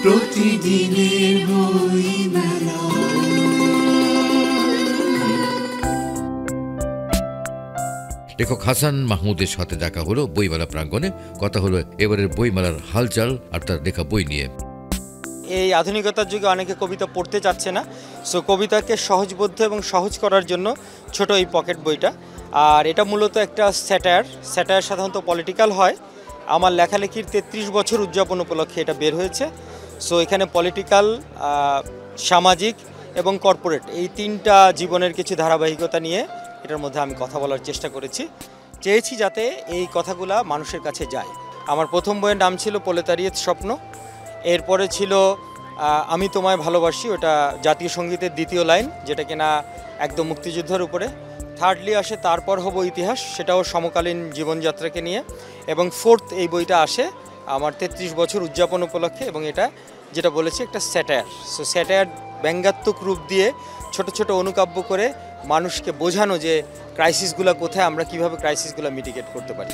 প্রতিদিনের বইমেলা। লেখক হাসান মাহমুদের সাথে দেখা হলো বইমেলা প্রাঙ্গণে। কথা হলো এবারের বইমেলার হালচাল আর তার লেখা বই নিয়ে। এই আধুনিকতার যুগে অনেকে কবিতা পড়তে চাচ্ছে না, সো কবিতাকে সহজবোধ্য এবং সহজ করার জন্য ছোট এই পকেট বইটা। আর এটা মূলত একটা স্যাটায়ার সাধারণত পলিটিক্যাল হয়। আমার লেখালেখির 33 বছর উদযাপন উপলক্ষে এটা বের হয়েছে। সো এখানে পলিটিক্যাল, সামাজিক এবং কর্পোরেট এই তিনটা জীবনের কিছু ধারাবাহিকতা নিয়ে এটার মধ্যে আমি কথা বলার চেষ্টা চেয়েছি যাতে এই কথাগুলা মানুষের কাছে যায়। আমার প্রথম বইয়ের নাম ছিল প্রলেতারিয়েত স্বপ্ন, এরপরে ছিল আমি তোমায় ভালোবাসি, ওটা জাতীয় সঙ্গীতের দ্বিতীয় লাইন, যেটা কিনা একদম মুক্তিযুদ্ধের উপরে। থার্ডলি আসে তারপর হব ইতিহাস, সেটাও সমকালীন জীবনযাত্রাকে নিয়ে। এবং ফোর্থ এই বইটা আসে আমার 33 বছর উদযাপন উপলক্ষে, এবং এটা যেটা বলেছি একটা স্যাটায়ার। সো স্যাটায়ার ব্যঙ্গাত্মক রূপ দিয়ে ছোট ছোট অনুকাব্য করে মানুষকে বোঝানো যে ক্রাইসিসগুলো কোথায়, আমরা কিভাবে ক্রাইসিসগুলো মিটিগেট করতে পারি।